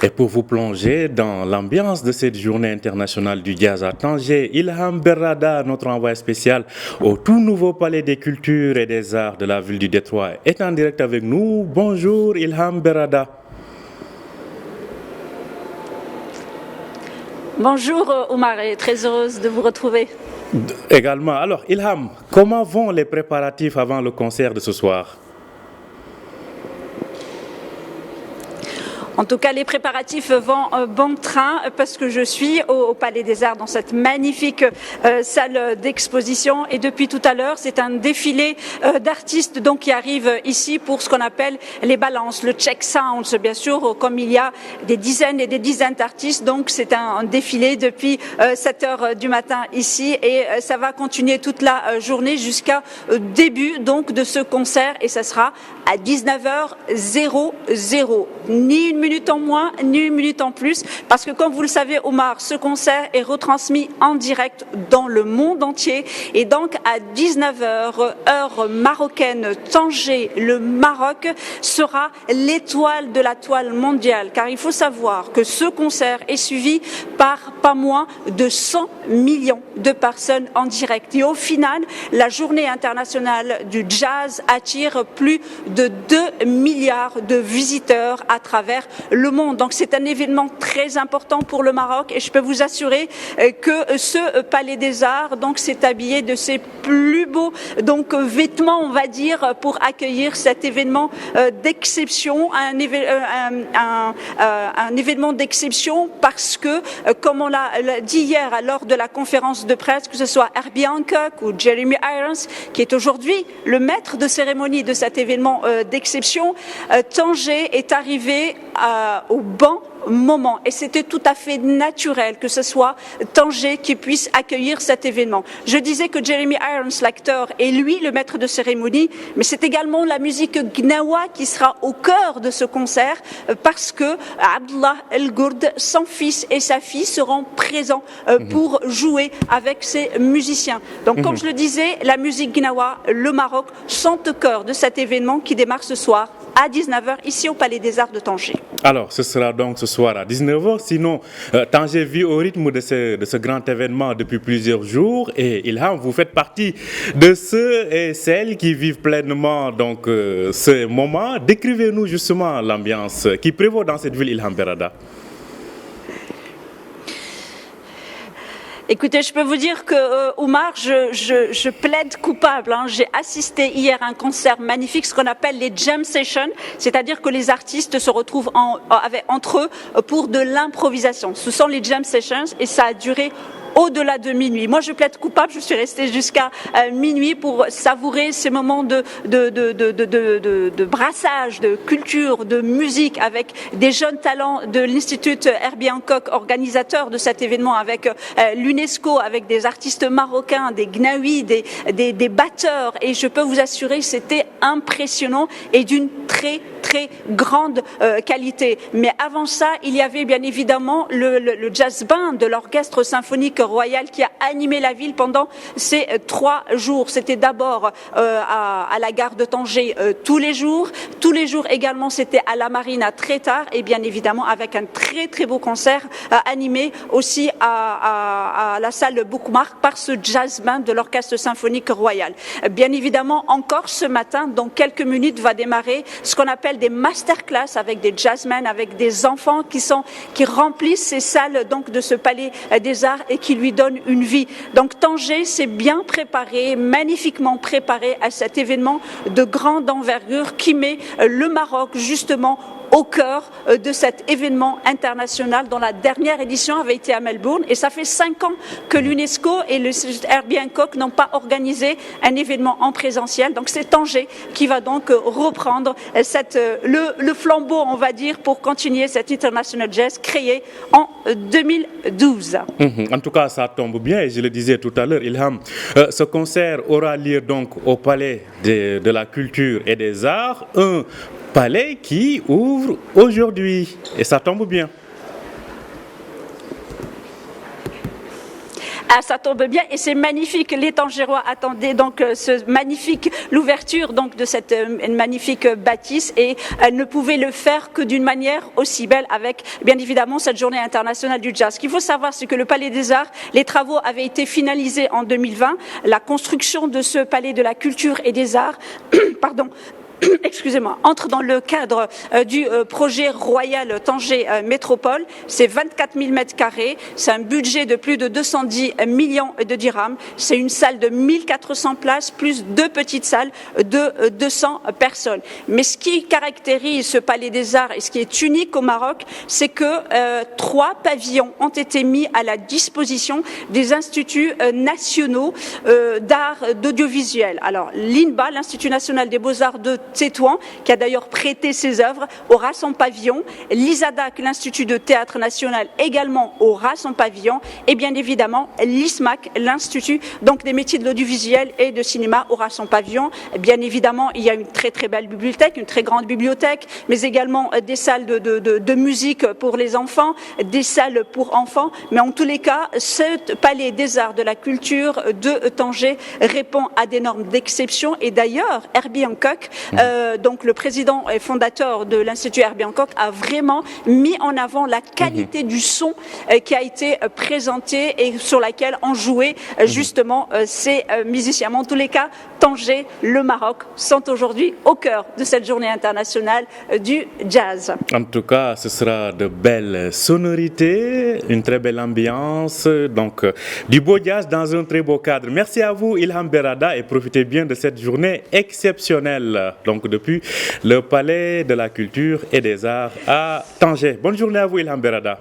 Et pour vous plonger dans l'ambiance de cette journée internationale du jazz à Tanger, Ilham Berrada, notre envoyé spécial au tout nouveau palais des cultures et des arts de la ville du Détroit, est en direct avec nous. Bonjour Ilham Berrada. Bonjour Omar, et très heureuse de vous retrouver. Également. Alors Ilham, comment vont les préparatifs avant le concert de ce soir ? En tout cas, les préparatifs vont bon train parce que je suis au Palais des Arts dans cette magnifique salle d'exposition et depuis tout à l'heure, c'est un défilé d'artistes donc qui arrivent ici pour ce qu'on appelle les balances, le check sounds, bien sûr, comme il y a des dizaines et des dizaines d'artistes, donc c'est un défilé depuis 7 heures du matin ici et ça va continuer toute la journée jusqu'à début donc de ce concert et ça sera à 19h00, ni une minute en moins, ni une minute en plus, parce que comme vous le savez, Omar, ce concert est retransmis en direct dans le monde entier, et donc à 19h, heure marocaine, Tanger, le Maroc, sera l'étoile de la toile mondiale, car il faut savoir que ce concert est suivi par pas moins de 100 millions de personnes en direct, et au final, la journée internationale du jazz attire plus de 2 milliards de visiteurs à travers le monde. Donc c'est un événement très important pour le Maroc et je peux vous assurer que ce Palais des Arts donc s'est habillé de ses plus beaux donc vêtements, on va dire, pour accueillir cet événement d'exception, un événement d'exception parce que comme on l'a dit hier lors de la conférence de presse, que ce soit Herbie Hancock ou Jeremy Irons qui est aujourd'hui le maître de cérémonie de cet événement d'exception, Tanger est arrivé au bon moment et c'était tout à fait naturel que ce soit Tanger qui puisse accueillir cet événement. Je disais que Jeremy Irons, l'acteur, est lui le maître de cérémonie, mais c'est également la musique gnawa qui sera au cœur de ce concert parce que Abdullah El Gourd, son fils et sa fille seront présents pour jouer avec ces musiciens. Donc comme je le disais, la musique gnawa, le Maroc sont au cœur de cet événement qui démarre ce soir à 19h ici au Palais des Arts de Tanger. Alors, ce sera donc ce soir à 19h. Sinon, Tanger vit au rythme de ce grand événement depuis plusieurs jours. Et Ilham, vous faites partie de ceux et celles qui vivent pleinement donc, ce moment. Décrivez-nous justement l'ambiance qui prévaut dans cette ville, Ilham Berrada. Écoutez, je peux vous dire que Omar, je plaide coupable. J'ai assisté hier à un concert magnifique, ce qu'on appelle les jam sessions, c'est-à-dire que les artistes se retrouvent entre eux pour de l'improvisation. Ce sont les jam sessions et ça a duré au-delà de minuit. Moi, je plaide coupable. Je suis restée jusqu'à minuit pour savourer ces moments de brassage, de culture, de musique avec des jeunes talents de l'Institut Herbie Hancock, organisateur de cet événement avec l'UNESCO, avec des artistes marocains, des gnaouis, des batteurs. Et je peux vous assurer, c'était impressionnant et d'une très grande qualité. Mais avant ça, il y avait bien évidemment le jazz band de l'orchestre symphonique royal qui a animé la ville pendant ces 3 jours. C'était d'abord à la gare de Tanger tous les jours également c'était à la Marina très tard et bien évidemment avec un très beau concert animé aussi à la salle Boukmark par ce jazz band de l'orchestre symphonique royal. Bien évidemment encore ce matin, dans quelques minutes va démarrer ce qu'on appelle des masterclass avec des jazzmen, avec des enfants qui remplissent ces salles donc de ce Palais des Arts et qui lui donnent une vie. Donc Tanger s'est bien préparé, magnifiquement préparé à cet événement de grande envergure qui met le Maroc justement au cœur de cet événement international dont la dernière édition avait été à Melbourne et ça fait 5 ans que l'UNESCO et le Herbie Hancock n'ont pas organisé un événement en présentiel. Donc c'est Tanger qui va donc reprendre le flambeau, on va dire, pour continuer cet International Jazz créé en 2012. En tout cas, ça tombe bien et je le disais tout à l'heure, Ilham, ce concert aura lieu donc au Palais de la Culture et des Arts, un palais qui ouvre aujourd'hui et ça tombe bien. Ah, ça tombe bien et c'est magnifique. Les Tangérois attendaient donc l'ouverture donc de cette magnifique bâtisse et elle ne pouvait le faire que d'une manière aussi belle avec bien évidemment cette journée internationale du jazz. Ce qu'il faut savoir, c'est que le Palais des Arts, les travaux avaient été finalisés en 2020. La construction de ce Palais de la Culture et des Arts, pardon, excusez-moi, entre dans le cadre du projet Royal Tanger Métropole. C'est 24 000 mètres carrés, c'est un budget de plus de 210 millions de dirhams, c'est une salle de 1400 places, plus 2 petites salles de 200 personnes. Mais ce qui caractérise ce Palais des Arts et ce qui est unique au Maroc, c'est que 3 pavillons ont été mis à la disposition des instituts nationaux d'art d'audiovisuel. Alors l'INBA, l'Institut national des beaux-arts de Tétouan, qui a d'ailleurs prêté ses œuvres, aura son pavillon. L'ISADAC, l'Institut de théâtre national, également aura son pavillon. Et bien évidemment, l'ISMAC, l'Institut donc des métiers de l'audiovisuel et de cinéma, aura son pavillon. Bien évidemment, il y a une très très belle bibliothèque, une très grande bibliothèque, mais également des salles de musique pour les enfants, des salles pour enfants. Mais en tous les cas, ce Palais des Arts de la Culture de Tanger répond à des normes d'exception. Et d'ailleurs, Herbie Hancock, donc le président et fondateur de l'Institut Herbie Hancock, a vraiment mis en avant la qualité du son qui a été présenté et sur laquelle ont joué justement ces musiciens. Mais en tous les cas, Tanger, le Maroc sont aujourd'hui au cœur de cette journée internationale du jazz. En tout cas, ce sera de belles sonorités, une très belle ambiance, donc du beau jazz dans un très beau cadre. Merci à vous, Ilham Berada, et profitez bien de cette journée exceptionnelle. Donc depuis le Palais de la Culture et des Arts à Tanger. Bonne journée à vous, Ilham Berada.